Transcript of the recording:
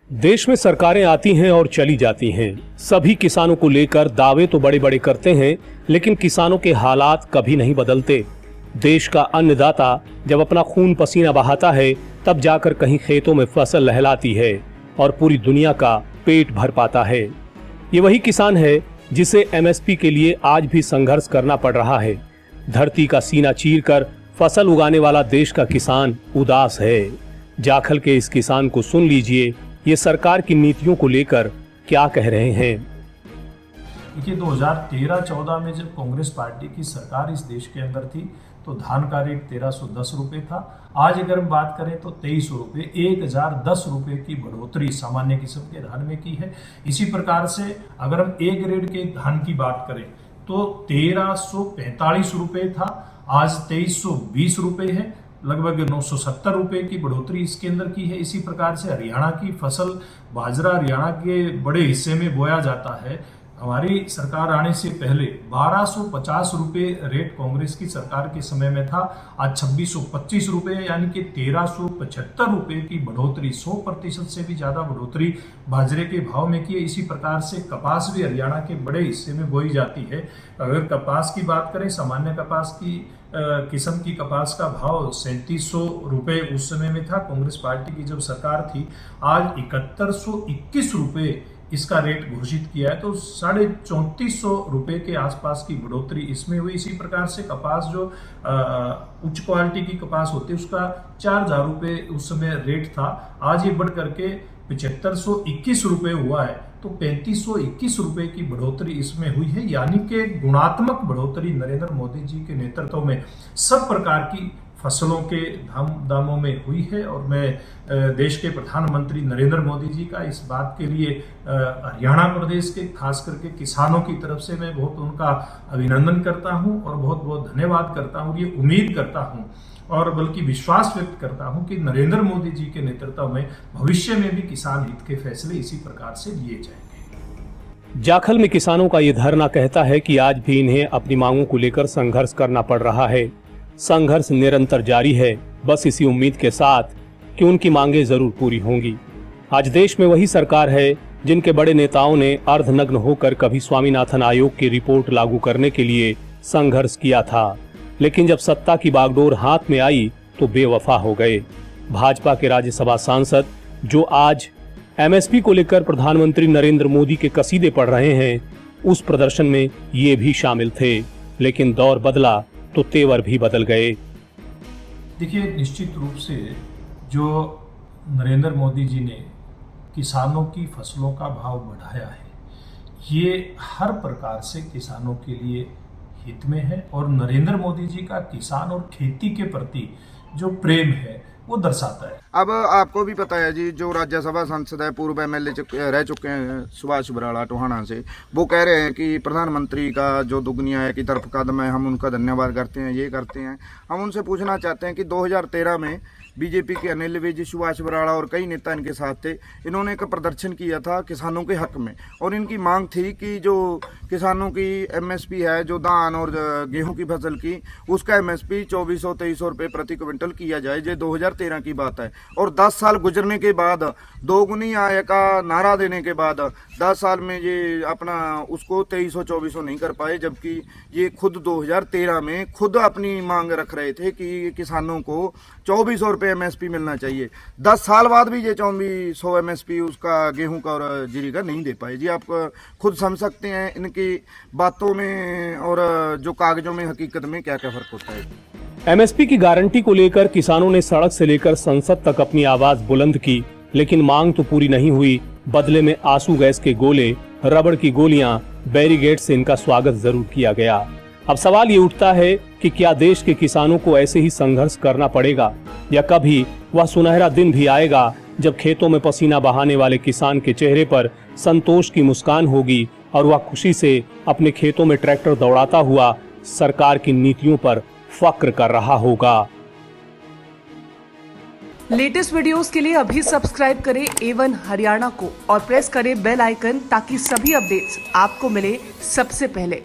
देश में सरकारें आती हैं और चली जाती हैं। सभी किसानों को लेकर दावे तो बड़े बड़े करते हैं, लेकिन किसानों के हालात कभी नहीं बदलते। देश का अन्नदाता जब अपना खून पसीना बहाता है, तब जाकर कहीं खेतों में फसल लहलाती है और पूरी दुनिया का पेट भर पाता है। ये वही किसान है जिसे एमएसपी के लिए आज भी संघर्ष करना पड़ रहा है। धरती का सीना चीरकर फसल उगाने वाला देश का किसान उदास है। जाखल के इस किसान को सुन लीजिए, ये सरकार की नीतियों को लेकर क्या कह रहे हैं। देखिए, 2013-14 में जब कांग्रेस पार्टी की सरकार इस देश के अंदर थी तो धान का रेट 1310 रुपये था। आज अगर हम बात करें तो 2300 रुपये, 1010 रुपये की बढ़ोतरी सामान्य किस्म के धान में की है। इसी प्रकार से अगर हम ए ग्रेड के धान की बात करें तो 1345 रुपये था, आज 2320 रुपये है। लगभग 970 रुपये की बढ़ोतरी इसके अंदर की है। इसी प्रकार से हरियाणा की फसल बाजरा हरियाणा के बड़े हिस्से में बोया जाता है। हमारी सरकार आने से पहले 1250 रुपये रेट कांग्रेस की सरकार के समय में था, आज 2625 रुपये यानी कि 1375 रुपये की बढ़ोतरी, 100% से भी ज्यादा बढ़ोतरी बाजरे के भाव में की है। इसी प्रकार से कपास भी हरियाणा के बड़े हिस्से में बोई जाती है। अगर कपास की बात करें, सामान्य कपास की किस्म की कपास का भाव 3700 रुपये उस समय में था कांग्रेस पार्टी की जब सरकार थी। आज 7121 रुपये इसका रेट घोषित किया है, तो 3450 रुपये के आसपास की बढ़ोतरी इसमें हुई। इसी प्रकार से कपास जो उच्च क्वालिटी की कपास होती है उसका 4000 रुपये उस समय रेट था, आज ये बढ़ करके 7521 रुपये हुआ है। तो 3521 रुपये की बढ़ोतरी इसमें हुई है, यानी कि गुणात्मक बढ़ोतरी नरेंद्र मोदी जी के नेतृत्व में सब प्रकार की फसलों के दामों में हुई है। और मैं देश के प्रधानमंत्री नरेंद्र मोदी जी का इस बात के लिए हरियाणा प्रदेश के खास करके किसानों की तरफ से मैं बहुत उनका अभिनंदन करता हूं और बहुत बहुत धन्यवाद करता हूं। ये उम्मीद करता हूं और बल्कि विश्वास व्यक्त करता हूं कि नरेंद्र मोदी जी के नेतृत्व में भविष्य में भी किसान हित के फैसले इसी प्रकार से लिए जाएंगे। जाखल में किसानों का ये धरना कहता है कि आज भी इन्हें अपनी मांगों को लेकर संघर्ष करना पड़ रहा है। संघर्ष निरंतर जारी है, बस इसी उम्मीद के साथ कि उनकी मांगें जरूर पूरी होंगी। आज देश में वही सरकार है जिनके बड़े नेताओं ने अर्धनग्न होकर कभी स्वामीनाथन आयोग की रिपोर्ट लागू करने के लिए संघर्ष किया था, लेकिन जब सत्ता की बागडोर हाथ में आई तो बेवफा हो गए। भाजपा के राज्यसभा सांसद जो आज एमएसपी को लेकर प्रधानमंत्री नरेंद्र मोदी के कसीदे पढ़ रहे हैं, उस प्रदर्शन में ये भी शामिल थे, लेकिन दौर बदला तो तेवर भी बदल गए। देखिए, निश्चित रूप से जो नरेंद्र मोदी जी ने किसानों की फसलों का भाव बढ़ाया है, ये हर प्रकार से किसानों के लिए हित में है और नरेंद्र मोदी जी का किसान और खेती के प्रति जो प्रेम है वो दर्शाता है। अब आपको भी पता है जी, जो राज्यसभा सांसद है, पूर्व एमएलए रह चुके हैं सुभाष बराड़ा टोहाना से, वो कह रहे हैं कि प्रधानमंत्री का जो दुगनिया की तरफ कदम है, हम उनका धन्यवाद करते हैं, ये करते हैं। हम उनसे पूछना चाहते हैं कि 2013 में बीजेपी के अनिल विज, सुभाष बराड़ा और कई नेता इनके साथ थे। इन्होंने एक प्रदर्शन किया था किसानों के हक में और इनकी मांग थी कि जो किसानों की एमएसपी है, जो धान और गेहूं की फसल की, उसका एमएसपी 2400-2300 रुपये प्रति क्विंटल किया जाए। ये 2013 की बात है और 10 साल गुजरने के बाद, दोगुनी आय का नारा देने के बाद 10 साल में ये अपना उसको 2300-2400 नहीं कर पाए, जबकि ये खुद 2013 में खुद अपनी मांग रख रहे थे कि किसानों को 2400 रुपये एमएसपी मिलना चाहिए। 10 साल बाद भी ये 2400 एमएसपी उसका गेहूं का और जीरी का नहीं दे पाए। जी, आप खुद समझ सकते हैं इनकी बातों में और जो कागजों में हकीकत में क्या क्या फर्क होता है। एमएसपी की गारंटी को लेकर किसानों ने सड़क से लेकर संसद तक अपनी आवाज बुलंद की, लेकिन मांग तो पूरी नहीं हुई। बदले में आंसू गैस के गोले, रबड़ की गोलियां, बैरिकेड से इनका स्वागत जरूर किया गया। अब सवाल ये उठता है कि क्या देश के किसानों को ऐसे ही संघर्ष करना पड़ेगा, या कभी वह सुनहरा दिन भी आएगा जब खेतों में पसीना बहाने वाले किसान के चेहरे पर संतोष की मुस्कान होगी और वह खुशी से अपने खेतों में ट्रैक्टर दौड़ाता हुआ सरकार की नीतियों पर फक्र कर रहा होगा। लेटेस्ट वीडियोस के लिए अभी सब्सक्राइब करें A1 हरियाणा को और प्रेस करें बेल आइकन ताकि सभी अपडेट्स आपको मिले सबसे पहले।